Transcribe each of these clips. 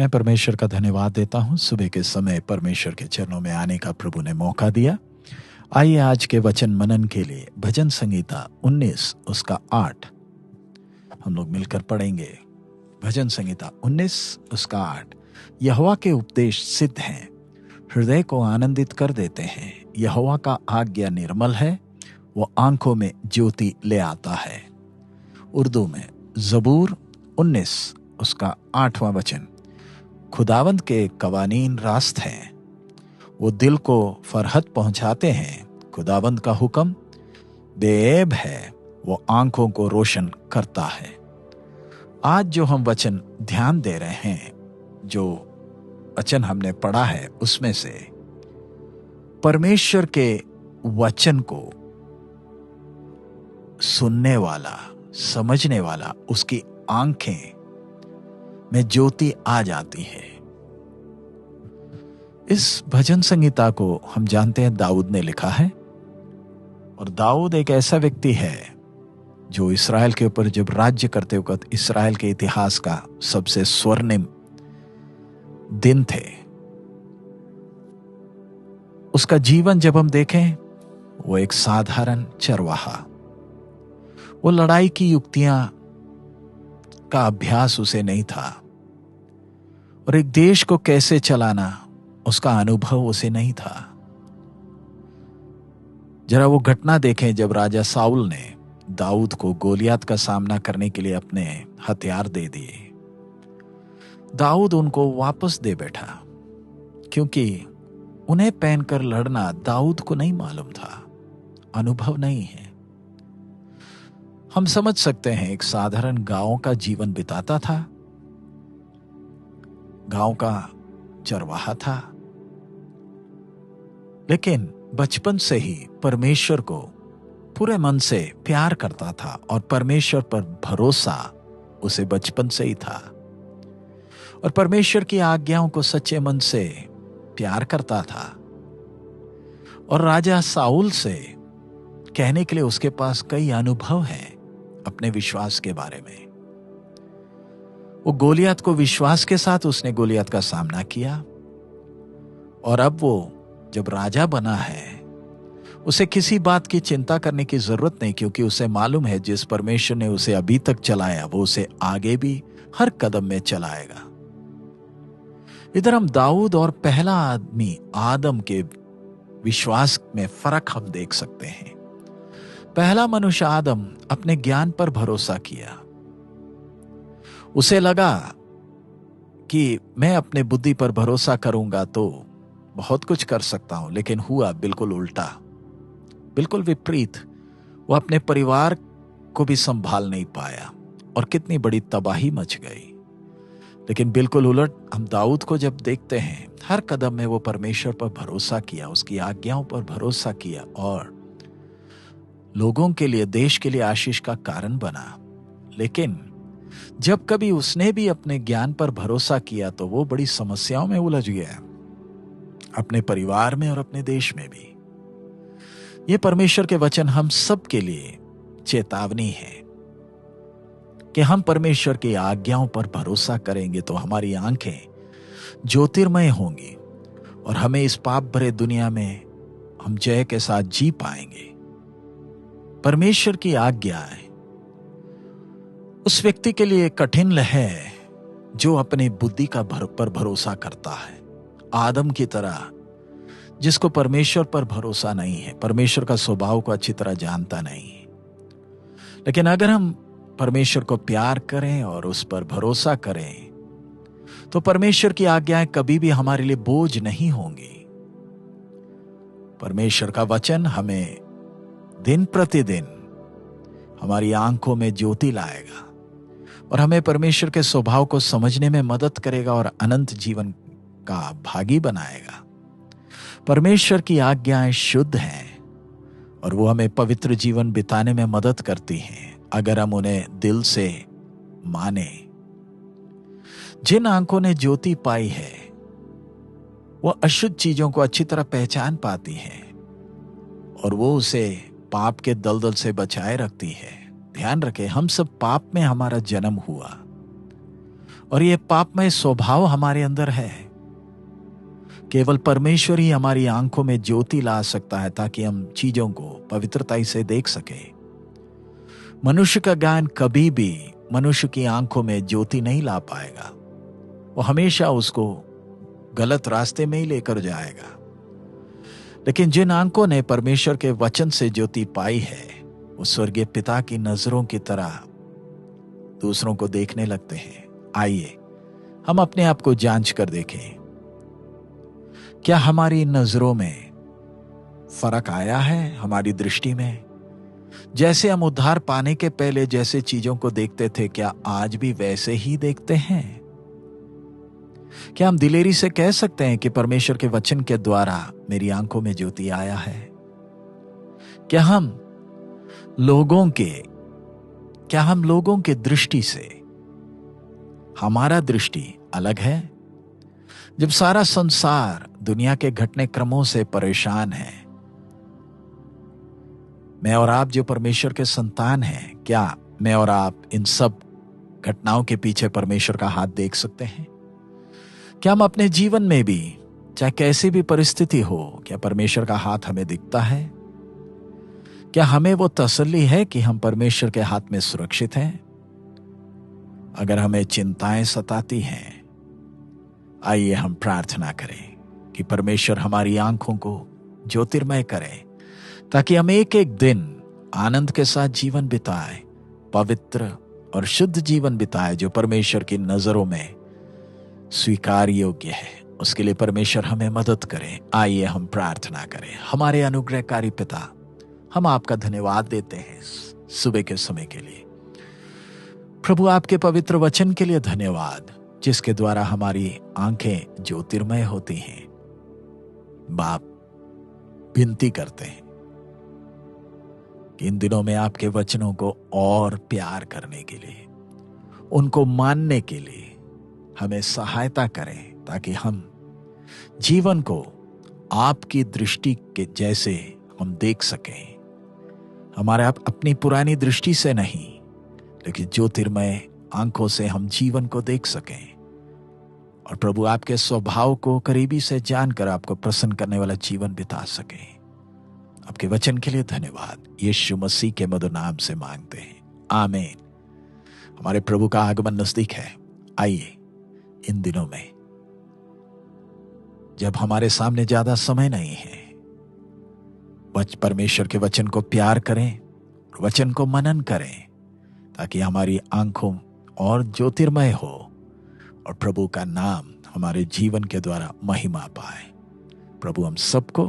मैं परमेश्वर का धन्यवाद देता हूँ। सुबह के समय परमेश्वर के चरणों में आने का प्रभु ने मौका दिया। आइए आज के वचन मनन के लिए भजन संगीता 19 उसका 8 हम लोग मिलकर पढ़ेंगे। भजन संगीता 19 उसका 8। यहोवा के उपदेश सिद्ध हैं, हृदय को आनंदित कर देते हैं। यहोवा का आज्ञा निर्मल है, वो आंखों में ज्योति ले आता है। उर्दू में ज़बूर 19 उसका 8वां वचन। खुदावंद के कवानीन रास्त हैं, वो दिल को फरहत पहुंचाते हैं। खुदावंद का हुक्म बेऐब है, वो आंखों को रोशन करता है। आज जो हम वचन ध्यान दे रहे हैं, जो वचन हमने पढ़ा है, उसमें से परमेश्वर के वचन को सुनने वाला, समझने वाला, उसकी आंखें में ज्योति आ जाती है। इस भजन संगीता को हम जानते हैं दाऊद ने लिखा है, और दाऊद एक ऐसा व्यक्ति है जो इस्राएल के ऊपर जब राज्य करते वक्त इस्राएल के इतिहास का सबसे स्वर्णिम दिन थे। उसका जीवन जब हम देखें, वो एक साधारण चरवाहा, वो लड़ाई की युक्तियां का अभ्यास उसे नहीं था, और एक देश को कैसे चलाना उसका अनुभव उसे नहीं था। जरा वो घटना देखें जब राजा साउल ने दाऊद को गोलियत का सामना करने के लिए अपने हथियार दे दिए। दाऊद उनको वापस दे बैठा, क्योंकि उन्हें पहनकर लड़ना दाऊद को नहीं मालूम था, अनुभव नहीं है। हम समझ सकते हैं, एक साधारण गांव का जीवन बिताता था, गांव का चरवाहा था, लेकिन बचपन से ही परमेश्वर को पूरे मन से प्यार करता था, और परमेश्वर पर भरोसा उसे बचपन से ही था, और परमेश्वर की आज्ञाओं को सच्चे मन से प्यार करता था। और राजा साउल से कहने के लिए उसके पास कई अनुभव हैं अपने विश्वास के बारे में। वो गोलियत को विश्वास के साथ उसने गोलियत का सामना किया, और अब वो जब राजा बना है, उसे किसी बात की चिंता करने की जरूरत नहीं, क्योंकि उसे मालूम है जिस परमेश्वर ने उसे अभी तक चलाया, वो उसे आगे भी हर कदम में चलाएगा। इधर हम दाऊद और पहला आदमी आदम के विश्वास में फर्क हम देख सकते हैं। पहला मनुष्य आदम अपने ज्ञान पर भरोसा किया। उसे लगा कि मैं अपने बुद्धि पर भरोसा करूंगा तो बहुत कुछ कर सकता हूं, लेकिन हुआ बिल्कुल उल्टा, बिल्कुल विपरीत। वो अपने परिवार को भी संभाल नहीं पाया, और कितनी बड़ी तबाही मच गई। लेकिन बिल्कुल उलट हम दाऊद को जब देखते हैं, हर कदम में वो परमेश्वर पर भरोसा किया, उसकी आज्ञाओं पर भरोसा किया, और लोगों के लिए, देश के लिए आशीष का कारण बना। लेकिन जब कभी उसने भी अपने ज्ञान पर भरोसा किया तो वो बड़ी समस्याओं में उलझ गया, अपने परिवार में और अपने देश में भी। ये परमेश्वर के वचन हम सब के लिए चेतावनी है कि हम परमेश्वर की आज्ञाओं पर भरोसा करेंगे तो हमारी आंखें ज्योतिर्मय होंगी, और हमें इस पाप भरे दुनिया में हम जय के साथ जी पाएंगे। परमेश्वर की आज्ञाएं उस व्यक्ति के लिए कठिन है जो अपनी बुद्धि का पर भरोसा करता है, आदम की तरह, जिसको परमेश्वर पर भरोसा नहीं है, परमेश्वर का स्वभाव को अच्छी तरह जानता नहीं। लेकिन अगर हम परमेश्वर को प्यार करें और उस पर भरोसा करें, तो परमेश्वर की आज्ञाएं कभी भी हमारे लिए बोझ नहीं होंगी। परमेश्वर का वचन हमें दिन प्रतिदिन हमारी आंखों में ज्योति लाएगा, और हमें परमेश्वर के स्वभाव को समझने में मदद करेगा, और अनंत जीवन का भागी बनाएगा। परमेश्वर की आज्ञाएं शुद्ध हैं, और वो हमें पवित्र जीवन बिताने में मदद करती हैं, अगर हम उन्हें दिल से माने। जिन आंखों ने ज्योति पाई है, वो अशुद्ध चीजों को अच्छी तरह पहचान पाती हैं, और वो उसे पाप के दलदल से बचाए रखती है। ध्यान रखें, हम सब पाप में हमारा जन्म हुआ, और ये पापमय स्वभाव हमारे अंदर है। केवल परमेश्वर ही हमारी आंखों में ज्योति ला सकता है ताकि हम चीजों को पवित्रता से देख सके। मनुष्य का ज्ञान कभी भी मनुष्य की आंखों में ज्योति नहीं ला पाएगा। वो हमेशा उसको गलत रास्ते में ही लेकर जाएगा। लेकिन जिन आंखों ने परमेश्वर के वचन से ज्योति पाई है, वो स्वर्गीय पिता की नजरों की तरह दूसरों को देखने लगते हैं। आइए हम अपने आप को जांच कर देखें, क्या हमारी नजरों में फर्क आया है? हमारी दृष्टि में जैसे हम उद्धार पाने के पहले जैसे चीजों को देखते थे, क्या आज भी वैसे ही देखते हैं? क्या हम दिलेरी से कह सकते हैं कि परमेश्वर के वचन के द्वारा मेरी आंखों में ज्योति आया है? क्या हम लोगों के दृष्टि से हमारा दृष्टि अलग है? जब सारा संसार दुनिया के घटने क्रमों से परेशान है, मैं और आप जो परमेश्वर के संतान हैं, क्या मैं और आप इन सब घटनाओं के पीछे परमेश्वर का हाथ देख सकते हैं? क्या हम अपने जीवन में भी, चाहे कैसी भी परिस्थिति हो, क्या परमेश्वर का हाथ हमें दिखता है? क्या हमें वो तसल्ली है कि हम परमेश्वर के हाथ में सुरक्षित हैं? अगर हमें चिंताएं सताती हैं, आइए हम प्रार्थना करें कि परमेश्वर हमारी आंखों को ज्योतिर्मय करे, ताकि हम एक एक दिन आनंद के साथ जीवन बिताए, पवित्र और शुद्ध जीवन बिताए, जो परमेश्वर की नजरों में स्वीकार योग्य है। उसके लिए परमेश्वर हमें मदद करे। आइए हम प्रार्थना करें। हमारे अनुग्रहकारी पिता, हम आपका धन्यवाद देते हैं सुबह के समय के लिए। प्रभु, आपके पवित्र वचन के लिए धन्यवाद, जिसके द्वारा हमारी आंखें ज्योतिर्मय होती हैं। बाप, विनती करते हैं कि इन दिनों में आपके वचनों को और प्यार करने के लिए, उनको मानने के लिए हमें सहायता करें, ताकि हम जीवन को आपकी दृष्टि के जैसे हम देख सकें। हमारे आप अपनी पुरानी दृष्टि से नहीं, लेकिन ज्योतिर्मय आंखों से हम जीवन को देख सकें। और प्रभु, आपके स्वभाव को करीबी से जानकर आपको प्रसन्न करने वाला जीवन बिता सकें। आपके वचन के लिए धन्यवाद, यीशु मसीह के मधुर नाम से मांगते हैं, आमीन। हमारे प्रभु का आगमन नजदीक है। आइए इन दिनों में, जब हमारे सामने ज्यादा समय नहीं है, परमेश्वर के वचन को प्यार करें, वचन को मनन करें, ताकि हमारी आंखों और ज्योतिर्मय हो और प्रभु का नाम हमारे जीवन के द्वारा महिमा पाए। प्रभु हम सबको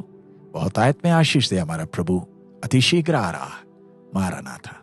बहुत आयत में आशीष दे। हमारा प्रभु अति शीघ्र आ रहा। मारानाथा।